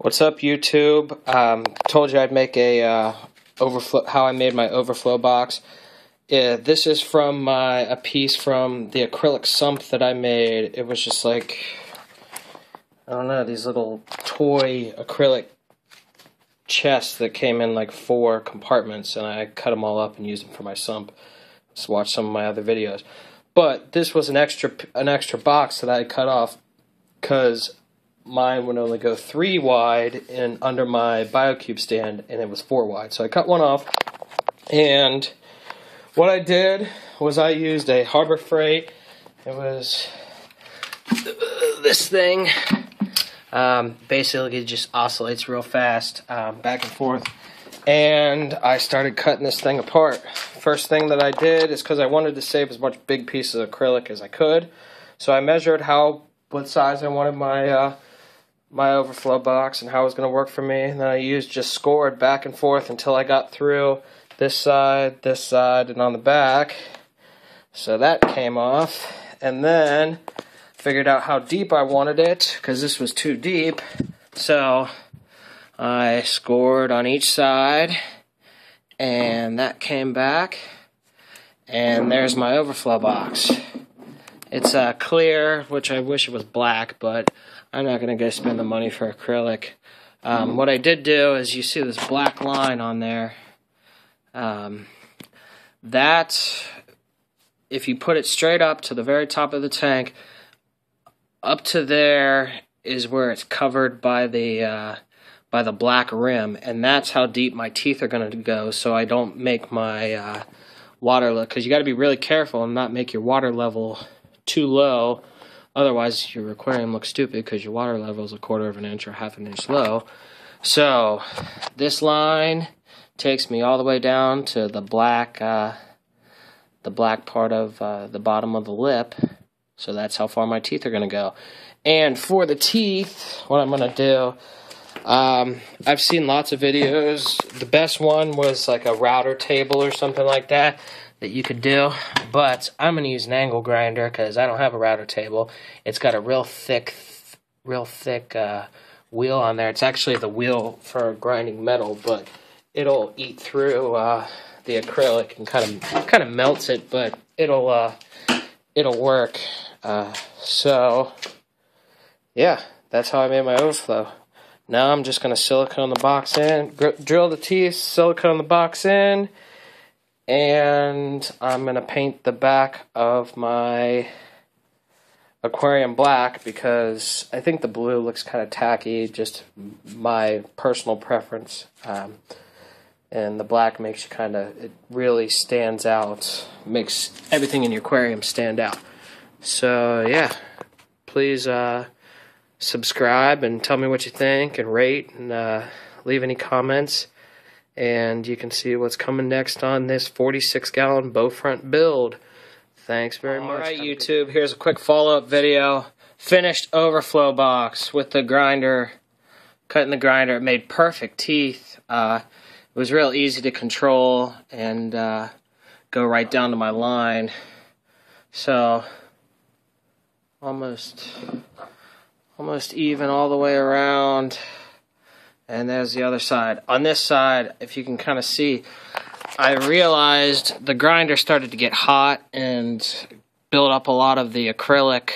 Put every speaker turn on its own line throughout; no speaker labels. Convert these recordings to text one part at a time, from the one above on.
What's up, YouTube? Told you I'd make a overflow. How I made my overflow box. Yeah, this is from a piece from the acrylic sump that I made. It was just like, I don't know, these little toy acrylic chests that came in like 4 compartments, and I cut them all up and used them for my sump. Just watch some of my other videos. But this was an extra box that I cut off because mine would only go 3 wide and under my BioCube stand, and it was 4 wide. So I cut one off, and what I did was I used a Harbor Freight. It was this thing. Basically, it just oscillates real fast, back and forth. And I started cutting this thing apart. First thing that I did is because I wanted to save as much big pieces of acrylic as I could. So I measured what size I wanted my my overflow box and how it was going to work for me. And then I just scored back and forth until I got through this side, and on the back. So that came off. And then figured out how deep I wanted it, because this was too deep. So I scored on each side, and that came back. And there's my overflow box. It's clear, which I wish it was black, but I'm not going to go spend the money for acrylic. What I did do is, you see this black line on there. That, if you put it straight up to the very top of the tank, up to there is where it's covered by the black rim, and that's how deep my teeth are going to go, so I don't make my water level, because you got to be really careful and not make your water level too low. Otherwise, your aquarium looks stupid because your water level is 1/4 of an inch or 1/2 an inch low. So this line takes me all the way down to the black part of the bottom of the lip. So that's how far my teeth are going to go. And for the teeth, what I'm going to do, I've seen lots of videos. The best one was like a router table or something like that you could do. But I'm going to use an angle grinder because I don't have a router table. It's got a real thick wheel on there. It's actually the wheel for grinding metal, but it'll eat through the acrylic and kind of melts it, but it'll work. So yeah, that's how I made my overflow. Now I'm just going to silicone the box in, drill the teeth, silicone the box in, and I'm going to paint the back of my aquarium black because I think the blue looks kind of tacky, just my personal preference. And the black makes you it really stands out, makes everything in your aquarium stand out. So yeah, please subscribe and tell me what you think, and rate, and leave any comments, and you can see what's coming next on this 46-gallon Bowfront build. Thanks very much. Alright, YouTube, here's a quick follow-up video. Finished overflow box with the grinder, cutting the grinder. It made perfect teeth. It was real easy to control and go right down to my line. So almost even all the way around. And there's the other side. On this side, if you can kind of see, I realized the grinder started to get hot and build up a lot of the acrylic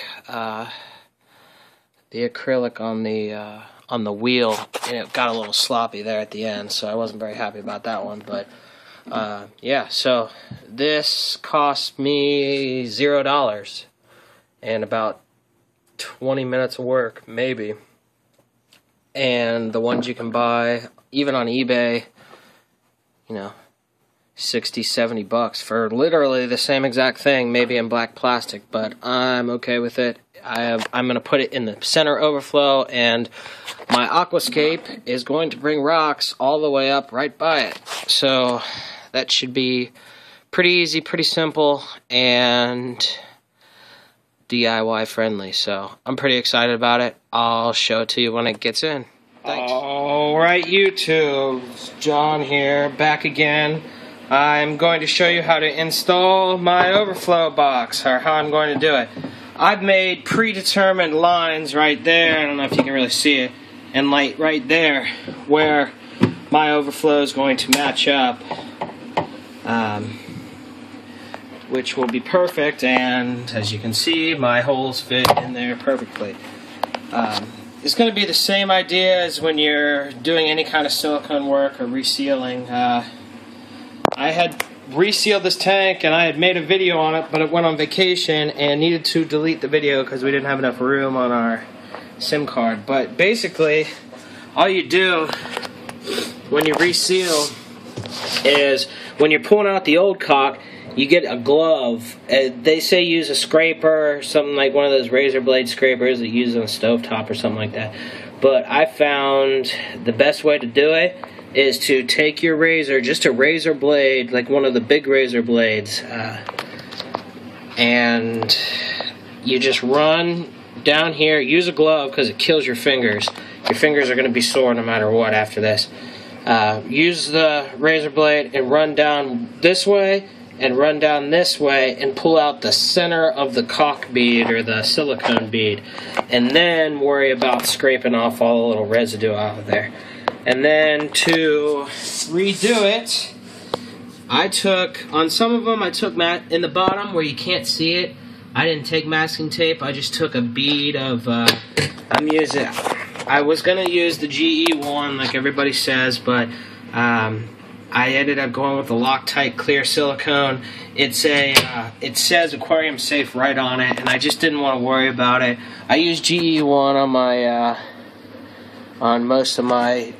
on the wheel, and it got a little sloppy there at the end, so I wasn't very happy about that one. But yeah, so this cost me $0 and about 20 minutes of work, maybe. And the ones you can buy, even on eBay, you know, 60, 70 bucks for literally the same exact thing, maybe in black plastic, but I'm okay with it. I'm going to put it in the center overflow, and my aquascape is going to bring rocks all the way up right by it. So that should be pretty easy, pretty simple, and DIY friendly. So I'm pretty excited about it. I'll show it to you when it gets in. Thanks. Alright, YouTube, John here, back again. I'm going to show you how to install my overflow box, or how I'm going to do it. I've made predetermined lines right there. I don't know if you can really see it. and right there where my overflow is going to match up, which will be perfect, and as you can see, my holes fit in there perfectly. It's going to be the same idea as when you're doing any kind of silicone work or resealing. I had resealed this tank and I had made a video on it, but it went on vacation and needed to delete the video because we didn't have enough room on our SIM card. But basically, all you do when you reseal is when you're pulling out the old caulk, you get a glove. They say use a scraper, something like one of those razor blade scrapers that you use on a stovetop or something like that. But I found the best way to do it is to take your razor, just a razor blade, like one of the big razor blades, and you just run down here. Use a glove because it kills your fingers. Your fingers are going to be sore no matter what after this. Use the razor blade and run down this way and run down this way and pull out the center of the caulk bead or the silicone bead, and then worry about scraping off all the little residue out of there. And then to redo it, on some of them I took in the bottom where you can't see it, I didn't take masking tape. I just took a bead of, I was going to use the GE one like everybody says, but I ended up going with the Loctite clear silicone. It says aquarium safe right on it, and I just didn't want to worry about it. I used GE one on my on most of my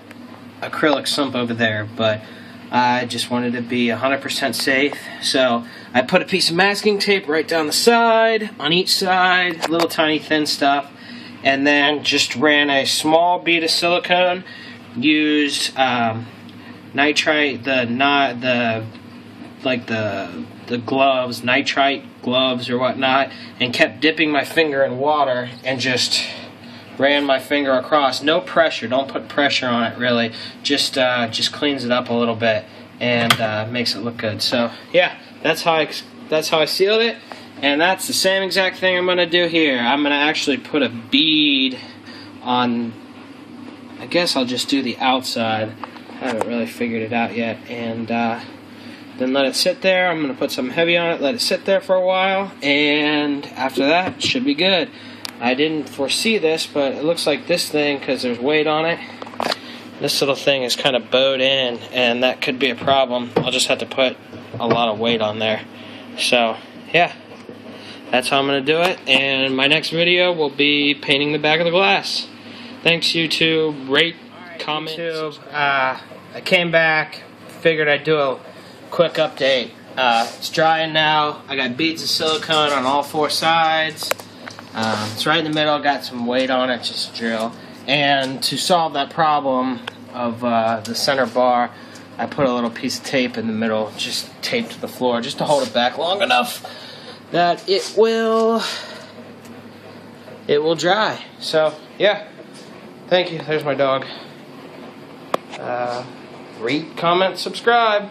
acrylic sump over there, but I just wanted to be 100% safe. So I put a piece of masking tape right down the side, on each side, little tiny thin stuff, and then just ran a small bead of silicone, used nitrite, the gloves, nitrite gloves or whatnot, and kept dipping my finger in water and just ran my finger across. No pressure. Don't put pressure on it really. Just cleans it up a little bit and makes it look good. So yeah, that's how I sealed it, and that's the same exact thing I'm gonna do here. I'm gonna actually put a bead on. I guess I'll just do the outside. I haven't really figured it out yet, and then let it sit there. I'm gonna put something heavy on it, let it sit there for a while, and after that, it should be good. I didn't foresee this, but it looks like this thing, because there's weight on it, this little thing is kind of bowed in, and that could be a problem. I'll just have to put a lot of weight on there. So, yeah, that's how I'm going to do it, and my next video will be painting the back of the glass. Thanks, YouTube. Rate, comment. YouTube, I came back, figured I'd do a quick update. It's drying now. I got beads of silicone on all four sides. It's right in the middle, got some weight on it, just drill. And to solve that problem of the center bar, I put a little piece of tape in the middle, just taped to the floor, just to hold it back long enough that it will dry. So, yeah. Thank you. There's my dog. Rate, comment, subscribe.